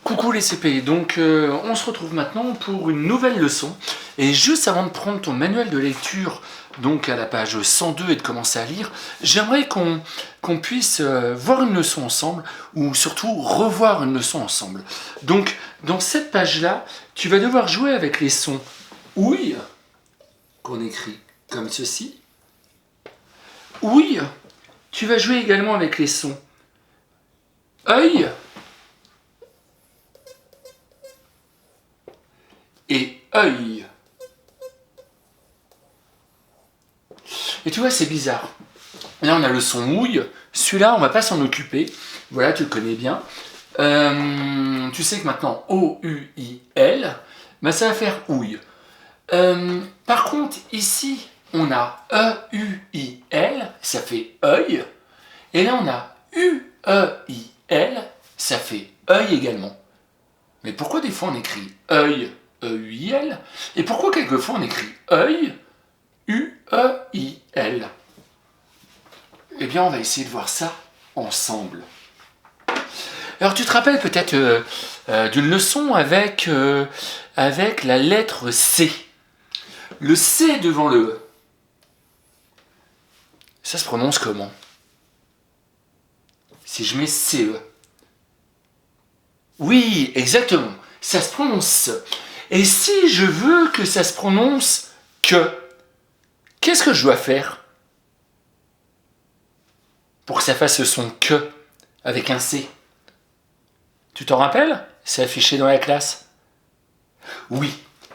Coucou les CP, donc on se retrouve maintenant pour une nouvelle leçon. Et juste avant de prendre ton manuel de lecture, donc à la page 102 et de commencer à lire, j'aimerais qu'on puisse voir une leçon ensemble, ou surtout revoir une leçon ensemble. Donc dans cette page-là, tu vas devoir jouer avec les sons ouille, qu'on écrit comme ceci. Ouille, tu vas jouer également avec les sons œil et œil. Et tu vois, c'est bizarre. Là, on a le son ouille. Celui-là, on va pas s'en occuper. Voilà, tu le connais bien. Tu sais que maintenant, O-U-I-L, ben, ça va faire ouille. Par contre, ici, on a E-U-I-L, ça fait œil. Et là, on a U-E-I-L, ça fait œil également. Mais pourquoi des fois on écrit œil, E-U-I-L, et pourquoi quelquefois on écrit œil, U-E-I-L? Eh bien, on va essayer de voir ça ensemble. Alors, tu te rappelles peut-être d'une leçon avec la lettre C. Le C devant le E. Ça se prononce comment? Si je mets CE. Oui, exactement. Ça se prononce. Et si je veux que ça se prononce que, qu'est-ce que je dois faire pour que ça fasse ce son que avec un C? Tu t'en rappelles? C'est affiché dans la classe. Oui,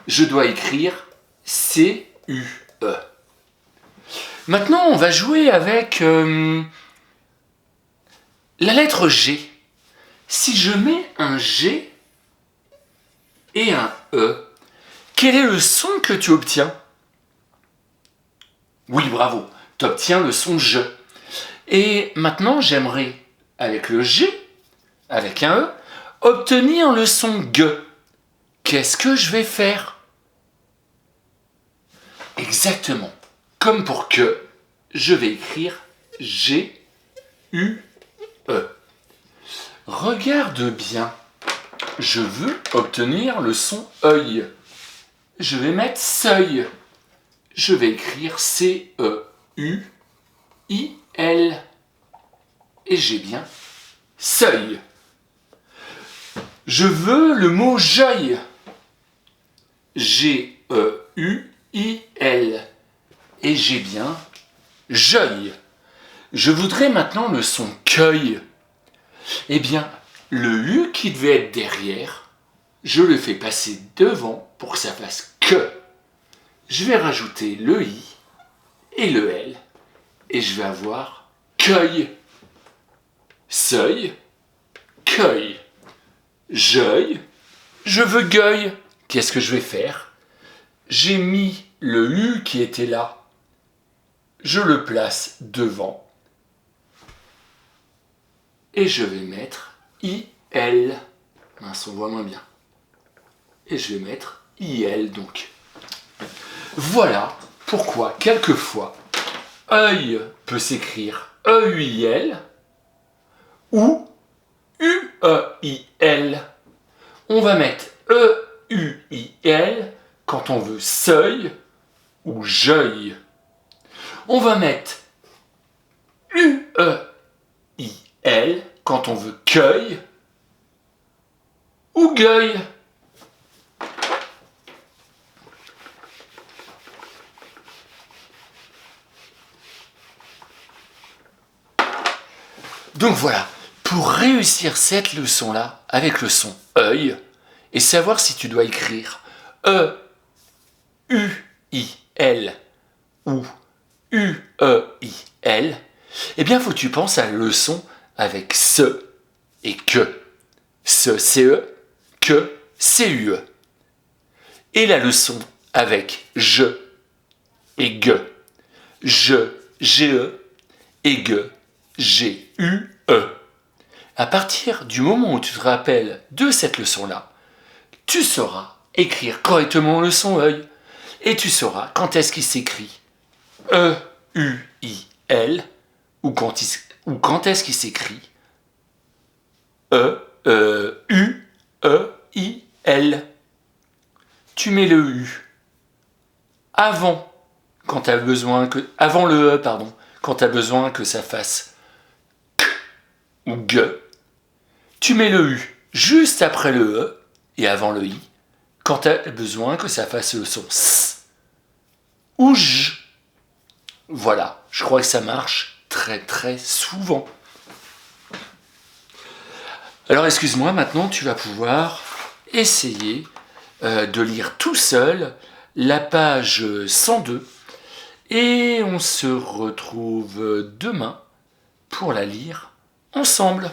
je dois écrire C-U-E. Maintenant, on va jouer avec la lettre G. Si je mets un G et un E, quel est le son que tu obtiens? Oui, bravo, tu obtiens le son je. Et maintenant, j'aimerais, avec le G, avec un E, obtenir le son G. Qu'est-ce que je vais faire? Exactement. Comme pour que, je vais écrire G-U-E. Regarde bien. Je veux obtenir le son œil. Je vais mettre seuil. Je vais écrire C-E-U-I-L. Et j'ai bien seuil. Je veux le mot jeuil. G-E-U-I-L. Et j'ai bien jeuil. Je voudrais maintenant le son cueil. Eh bien, le U qui devait être derrière, je le fais passer devant pour que ça fasse que. Je vais rajouter le I et le L et je vais avoir cueil. Seuil, cueil. Jeuil, je veux gueuil. Qu'est-ce que je vais faire? J'ai mis le U qui était là. Je le place devant. Et je vais mettre I-L. Mince, on voit moins bien. Et je vais mettre I-L donc. Voilà pourquoi, quelquefois, œil peut s'écrire E-U-I-L ou U-E-I-L. On va mettre E-U-I-L quand on veut seuil ou jeuil. On va mettre U-E-I-L quand on veut cueil ou gueuil. Donc voilà, pour réussir cette leçon-là avec le son œil, et savoir si tu dois écrire E-U-I-L ou U-E-I-L, eh bien, faut que tu penses à la leçon avec ce et que. Ce, C-E, que, C-U-E. Et la leçon avec je et ge. Je, G-E et ge, G-U-E. À partir du moment où tu te rappelles de cette leçon-là, tu sauras écrire correctement le son œil et tu sauras quand est-ce qu'il s'écrit E-U-I-L ou quand est-ce qu'il s'écrit U-E-I-L. Tu mets le U avant, quand tu as besoin que... Avant le E, pardon, quand tu as besoin que ça fasse K ou G. Tu mets le U juste après le E et avant le I, quand tu as besoin que ça fasse le son S ou J. Voilà, je crois que ça marche très très souvent. Alors excuse-moi, maintenant tu vas pouvoir essayer de lire tout seul la page 102 et on se retrouve demain pour la lire ensemble.